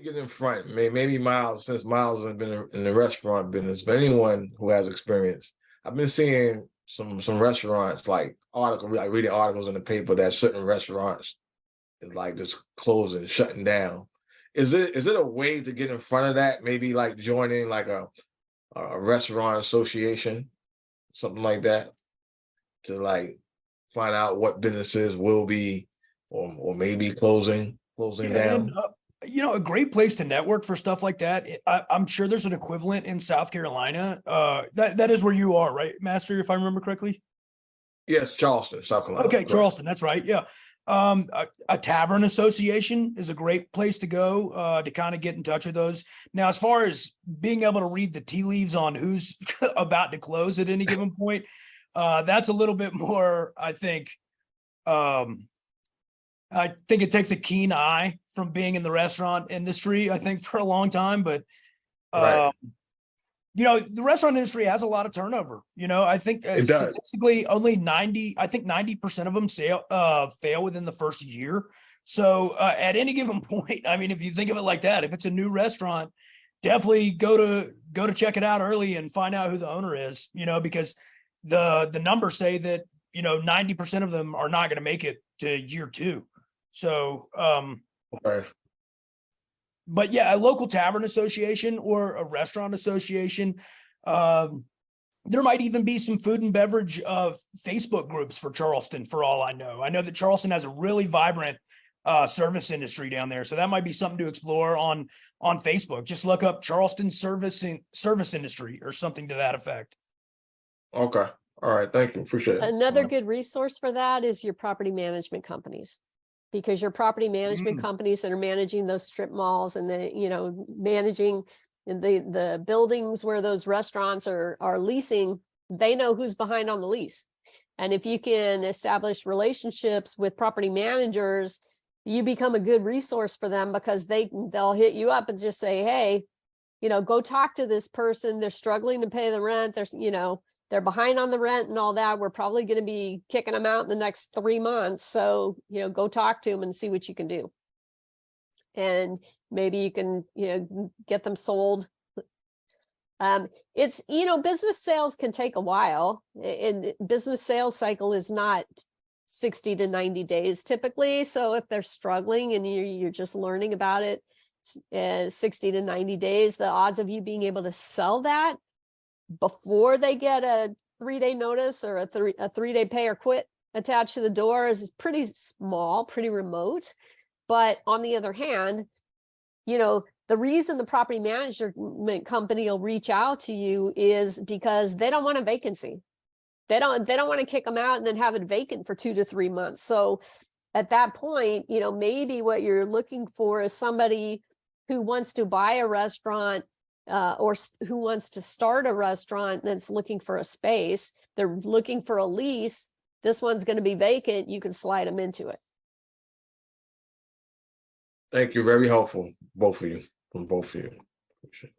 you get in front? Maybe Miles, since Miles has been in the restaurant business, but anyone who has experience, I've been seeing some restaurants like reading articles in the paper that certain restaurants is like just closing, shutting down. Is it a way to get in front of that? Maybe like joining like a restaurant association, something like that, to like find out what businesses will be or maybe closing Yeah, down. and a great place to network for stuff like that. I'm sure there's an equivalent in South Carolina. That is where you are, right, Master? If I remember correctly. Yes, Charleston, South Carolina. Okay, correct. Charleston. That's right. Yeah. A tavern association is a great place to go to kind of get in touch with those. Now, as far as being able to read the tea leaves on who's about to close at any given point, that's a little bit more, I think. I think it takes a keen eye from being in the restaurant industry, I think, for a long time. But, Right. the restaurant industry has a lot of turnover. I think It does. statistically only 90% of them fail within the first year. So at any given point, I mean, if you think of it like that, if it's a new restaurant, definitely go to check it out early and find out who the owner is, because the numbers say that, 90% of them are not going to make it to year two. So, Okay. but yeah, a local tavern association or a restaurant association. There might even be some food and beverage Facebook groups for Charleston, for all I know. I know that Charleston has a really vibrant service industry down there, so that might be something to explore on Facebook. Just look up Charleston service industry or something to that effect. Okay. All right. Thank you. Appreciate it. Another good resource for that is your property management companies. Because your property management companies that are managing those strip malls and managing the buildings where those restaurants are leasing, they know who's behind on the lease. And if you can establish relationships with property managers, you become a good resource for them, because they'll hit you up and just say, hey, go talk to this person. They're struggling to pay the rent. They're behind on the rent and all that. We're probably going to be kicking them out in the next 3 months. So, go talk to them and see what you can do. And maybe you can, get them sold. It's, business sales can take a while, and business sales cycle is not 60 to 90 days typically. So if they're struggling and you're just learning about it, 60 to 90 days, the odds of you being able to sell that before they get a 3-day notice or a 3-day pay or quit attached to the door is pretty small, pretty remote. But on the other hand, the reason the property management company will reach out to you is because they don't want a vacancy. They don't want to kick them out and then have it vacant for 2 to 3 months. So at that point, maybe what you're looking for is somebody who wants to buy a restaurant, or who wants to start a restaurant that's looking for a space. They're looking for a lease. This one's going to be vacant. You can slide them into it. Thank you. Very helpful, both of you. From both of you. Appreciate it.